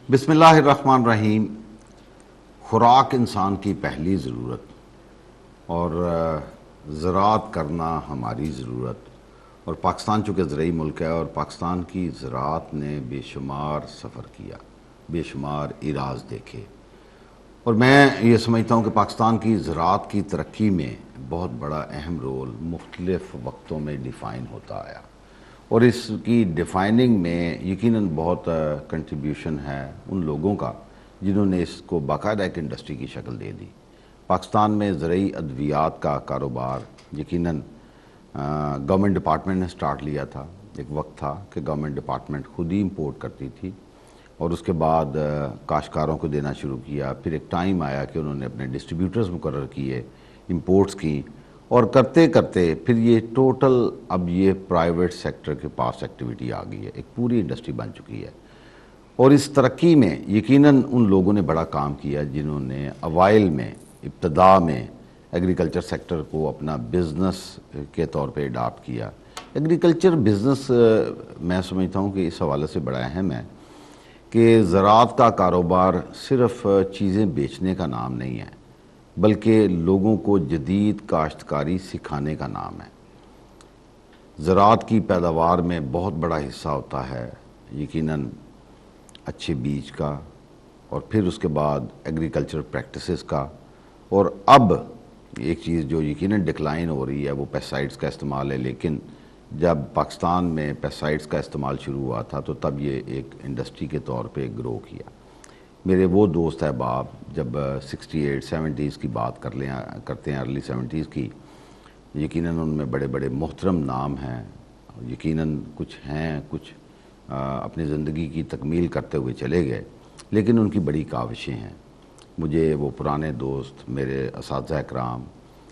بسم اللہ الرحمن الرحیم. خوراک انسان کی پہلی ضرورت اور زراعت کرنا ہماری ضرورت. اور پاکستان چونکہ زرعی ملک ہے اور پاکستان کی زراعت نے بے شمار سفر کیا، بے شمار اعراض دیکھے، اور میں یہ سمجھتا ہوں کہ پاکستان کی زراعت کی ترقی میں بہت بڑا اہم رول مختلف وقتوں میں ڈیفائن ہوتا آیا، اور اس کی ڈیفائننگ میں یقیناً بہت کنٹریبیوشن ہے ان لوگوں کا جنہوں نے اس کو باقاعدہ ایک انڈسٹری کی شکل دے دی. پاکستان میں زرعی ادویات کا کاروبار یقیناً گورنمنٹ ڈپارٹمنٹ نے سٹارٹ لیا تھا. ایک وقت تھا کہ گورنمنٹ ڈپارٹمنٹ خود ہی امپورٹ کرتی تھی، اور اس کے بعد کاشتکاروں کو دینا شروع کیا. پھر ایک ٹائم آیا کہ انہوں نے اپنے ڈسٹریبیوٹرز مقرر کیے، امپورٹس کی، اور کرتے کرتے پھر یہ ٹوٹل اب یہ پرائیویٹ سیکٹر کے پاس ایکٹیویٹی آ گئی ہے، ایک پوری انڈسٹری بن چکی ہے. اور اس ترقی میں یقیناً ان لوگوں نے بڑا کام کیا جنہوں نے اوائل میں، ابتدا میں ایگریکلچر سیکٹر کو اپنا بزنس کے طور پہ اڈاپٹ کیا. ایگریکلچر بزنس میں سمجھتا ہوں کہ اس حوالے سے بڑا اہم ہے کہ زراعت کا کاروبار صرف چیزیں بیچنے کا نام نہیں ہے، بلکہ لوگوں کو جدید کاشتکاری سکھانے کا نام ہے. زراعت کی پیداوار میں بہت بڑا حصہ ہوتا ہے یقیناً اچھے بیج کا، اور پھر اس کے بعد ایگریکلچر پریکٹسز کا، اور اب ایک چیز جو یقیناً ڈکلائن ہو رہی ہے وہ پیسٹائڈز کا استعمال ہے. لیکن جب پاکستان میں پیسٹائڈز کا استعمال شروع ہوا تھا تو تب یہ ایک انڈسٹری کے طور پہ گرو کیا. میرے وہ دوست احباب جب 68 70s کی بات کرتے ہیں، ارلی 70s کی، یقیناً ان میں بڑے بڑے محترم نام ہیں. یقیناً کچھ ہیں، کچھ اپنی زندگی کی تکمیل کرتے ہوئے چلے گئے، لیکن ان کی بڑی کاوشیں ہیں. مجھے وہ پرانے دوست، میرے اساتذہ اکرام،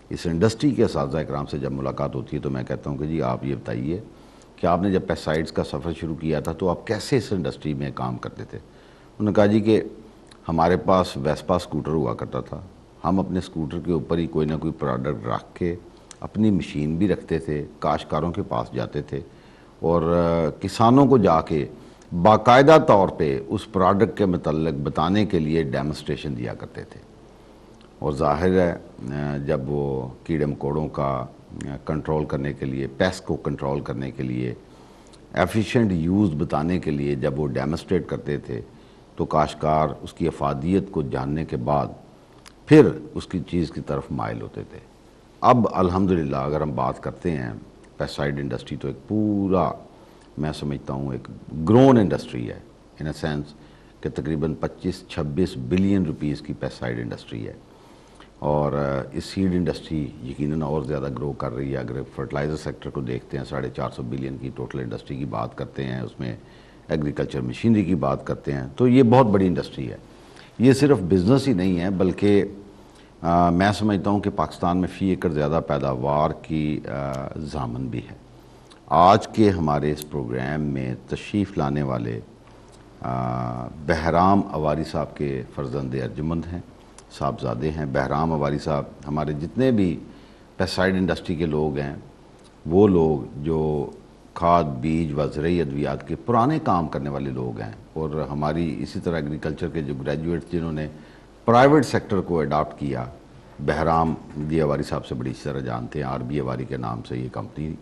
اس انڈسٹری کے اساتذہ اکرام سے جب ملاقات ہوتی ہے تو میں کہتا ہوں کہ جی آپ یہ بتائیے کہ آپ نے جب پیسٹائڈز کا سفر شروع کیا تھا تو آپ کیسے اس انڈسٹری میں کام کرتے تھے؟ انہوں نے کہا جی کہ ہمارے پاس ویسپا سکوٹر ہوا کرتا تھا، ہم اپنے سکوٹر کے اوپر ہی کوئی نہ کوئی پروڈکٹ رکھ کے اپنی مشین بھی رکھتے تھے، کاشتکاروں کے پاس جاتے تھے اور کسانوں کو جا کے باقاعدہ طور پہ اس پروڈکٹ کے متعلق بتانے کے لیے ڈیمونسٹریشن دیا کرتے تھے. اور ظاہر ہے جب وہ کیڑے مکوڑوں کا کنٹرول کرنے کے لیے، پیسٹ کو کنٹرول کرنے کے لیے، ایفیشینٹ یوز بتانے کے لیے جب وہ ڈیمونسٹریٹ کرتے تھے تو کاشتکار اس کی افادیت کو جاننے کے بعد پھر اس کی چیز کی طرف مائل ہوتے تھے. اب الحمدللہ اگر ہم بات کرتے ہیں پیسٹائڈ انڈسٹری تو ایک پورا، میں سمجھتا ہوں ایک گرون انڈسٹری ہے، ان اے سینس کہ تقریباً 25-26 بلین روپیز کی پیسٹائڈ انڈسٹری ہے. اور اس سیڈ انڈسٹری یقیناً اور زیادہ گرو کر رہی ہے. اگر فرٹیلائزر سیکٹر کو دیکھتے ہیں 450 بلین کی ٹوٹل انڈسٹری کی بات کرتے ہیں، اس میں ایگریکلچر مشینری کی بات کرتے ہیں، تو یہ بہت بڑی انڈسٹری ہے. یہ صرف بزنس ہی نہیں ہے بلکہ میں سمجھتا ہوں کہ پاکستان میں فی ایکڑ زیادہ پیداوار کی ضامن بھی ہے. آج کے ہمارے اس پروگرام میں تشریف لانے والے بہرام اواری صاحب کے فرزند ارجمند ہیں، صاحبزادے ہیں. بہرام اواری صاحب ہمارے جتنے بھی پیسٹائڈ انڈسٹری کے لوگ ہیں، وہ لوگ جو کھاد، بیج و زرعی ادویات کے پرانے کام کرنے والے لوگ ہیں، اور ہماری اسی طرح ایگریکلچر کے جو گریجویٹ جنہوں نے پرائیویٹ سیکٹر کو اڈاپٹ کیا. بہرام جی اواری صاحب سے بڑی طرح جانتے ہیں، RB اواری کے نام سے یہ کمپنی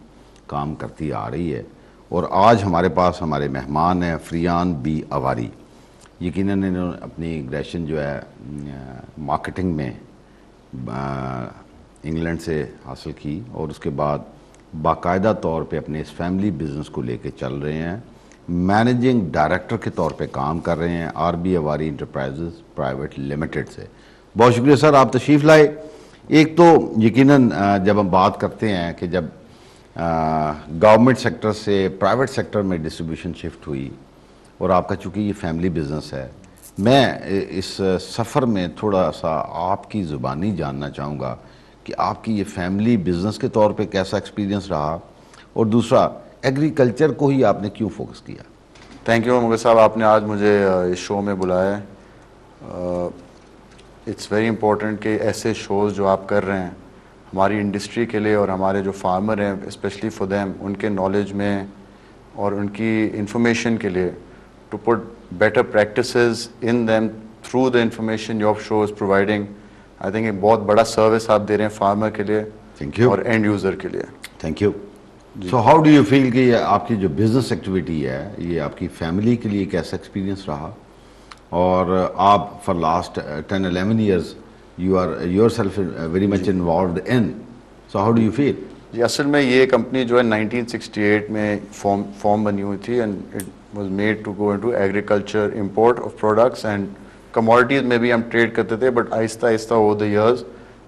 کام کرتی آ رہی ہے. اور آج ہمارے پاس ہمارے مہمان ہیں فریان بی اواری. یقیناً انہوں نے اپنی گریجویشن جو ہے مارکیٹنگ میں انگلینڈ سے حاصل کی، اور اس کے بعد باقاعدہ طور پہ اپنے اس فیملی بزنس کو لے کے چل رہے ہیں. مینیجنگ ڈائریکٹر کے طور پہ کام کر رہے ہیں RB Avari enterprises private limited سے. بہت شکریہ سر، آپ تشریف لائے. ایک تو یقیناً جب ہم بات کرتے ہیں کہ جب گورنمنٹ سیکٹر سے پرائیویٹ سیکٹر میں ڈسٹریبیوشن شفٹ ہوئی، اور آپ کا چونکہ یہ فیملی بزنس ہے، میں اس سفر میں تھوڑا سا آپ کی زبانی جاننا چاہوں گا کہ آپ کی یہ فیملی بزنس کے طور پہ کیسا ایکسپیرینس رہا، اور دوسرا ایگریکلچر کو ہی آپ نے کیوں فوکس کیا؟ تھینک یو مغل صاحب، آپ نے آج مجھے اس شو میں بلایا ہے. اٹس ویری امپورٹنٹ کہ ایسے شوز جو آپ کر رہے ہیں ہماری انڈسٹری کے لیے اور ہمارے جو فارمر ہیں اسپیشلی فار دیم، ان کے نالج میں اور ان کی انفارمیشن کے لیے to put better practices in them through the information your show is providing. I think ایک بہت بڑا سروس آپ دے رہے ہیں فارمر کے لیے اور اینڈ یوزر کے لیے. Thank you. So how do you feel کہ یہ آپ کی جو بزنس ایکٹیویٹی ہے یہ آپ کی فیملی کے لیے ایک ایسا ایکسپیرینس رہا اور آپ for last 10-11 years you are yourself very much involved in. So how do you feel? جی اصل میں یہ کمپنی جو ہے 1968 میں فارم بنی ہوئی تھی and it was made to go into agriculture import of products and commodities میں بھی ہم ٹریڈ کرتے تھے, بٹ آہستہ آہستہ اوور دا ایئرز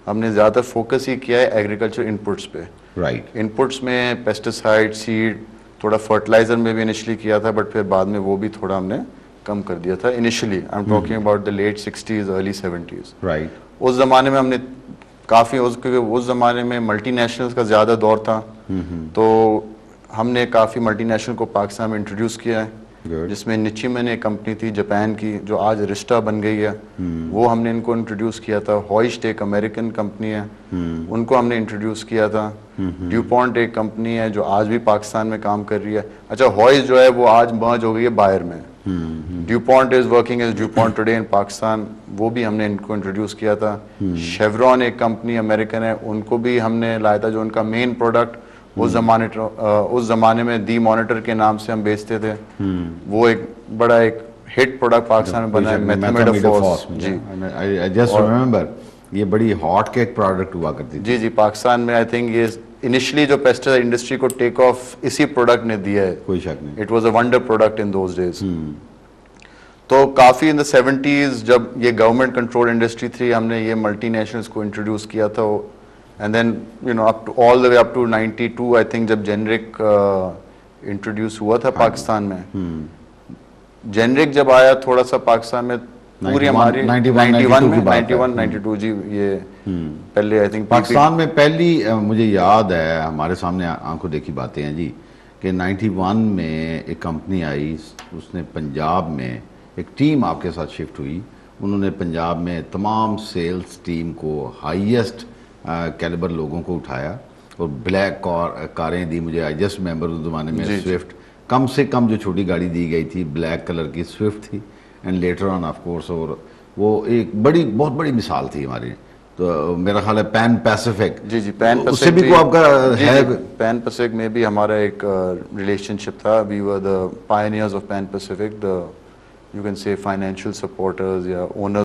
ہم نے زیادہ فوکس ہی کیا ہے ایگریکلچر انپٹس پہ. رائٹ. انپٹس میں پیسٹیسائڈ, سیڈ, تھوڑا فرٹیلائزر میں بھی انیشلی کیا تھا, بٹ پھر بعد میں وہ بھی تھوڑا ہم نے کم کر دیا تھا. Initially I'm talking about the late 60s early 70s. Right. اس زمانے میں ہم نے کافی اس زمانے میں ملٹی نیشنلز کا زیادہ دور تھا, تو ہم نے کافی ملٹی نیشنل کو پاکستان میں انٹروڈیوس کیا ہے, جس میں نچیمن ایک کمپنی تھی جاپان کی جو آج رشٹا بن گئی ہے, وہ ہم نے ان کو انٹروڈیوس کیا تھا. ہوئسٹ ایک امریکن کمپنی ہے, ان کو ہم نے انٹروڈیوس کیا تھا. ڈیوپونٹ ایک کمپنی ہے جو آج بھی پاکستان میں کام کر رہی ہے. اچھا ہوئس جو ہے وہ آج مرج ہو گئی ہے بائر میں. ڈیوپونٹ is working as ڈیوپونٹ today in Pakistan, وہ بھی ہم نے ان کو انٹروڈیوس کیا تھا. شیورون ایک کمپنی امریکن ہے, ان کو بھی ہم نے لایا تھا, جو ان کا مین پروڈکٹ اس زمانے میں دی مانیٹر کے نام سے ہم بیچتے تھے. وہ ایک بڑا ایک ہٹ پروڈکٹ پاکستان میں بنا ہے, میتھمیڈافورس. جی I just remember یہ بڑی ہاٹ کیک پروڈکٹ ہوا کرتی تھی. جی پاکستان میں آئی تھنک یہ انیشلی جو پیسٹیسائڈ انڈسٹری کو ٹیک آف اسی پروڈکٹ نے دیا ہے. کوئی شک نہیں. It was a wonder product in those days. تو کافی ان دا 70s جب یہ گورنمنٹ کنٹرول انڈسٹری تھی, ہم نے یہ ملٹی نیشنلز کو انٹروڈیوس کیا تھا. And then you know up to all the way up to 92 I think جب جینرک انٹروڈیوس ہوا تھا پاکستان میں. جینرک جب آیا تھوڑا سا پاکستان میں پوری ہماری 91-92 جی یہ پہلے آئی تھنک پاکستان میں پہلی مجھے یاد ہے, ہمارے سامنے آنکھوں دیکھی باتیں ہیں جی, کہ 91 میں ایک کمپنی آئی, اس نے پنجاب میں ایک ٹیم آپ کے ساتھ شفٹ ہوئی. انہوں نے پنجاب میں تمام سیلز ٹیم کو ہائیسٹ کیلیبر لوگوں کو اٹھایا اور بلیک کاریں دی مجھے. آئی جسٹ ریمبر اس زمانے میں سوئفٹ کم سے کم جو چھوٹی گاڑی دی گئی تھی بلیک کلر کی سوئفٹ تھی. And later on of course, اور وہ ایک بہت بڑی مثال تھی ہماری. تو میرا خیال ہے پین پیسیفک, جی پین اس سے بھی کو آپ کا ہے. پین پیسیفک میں بھی ہمارا ایک ریلیشن شپ تھا. We were the pioneers of Pan Pacific, the you can say financial supporters یا اونر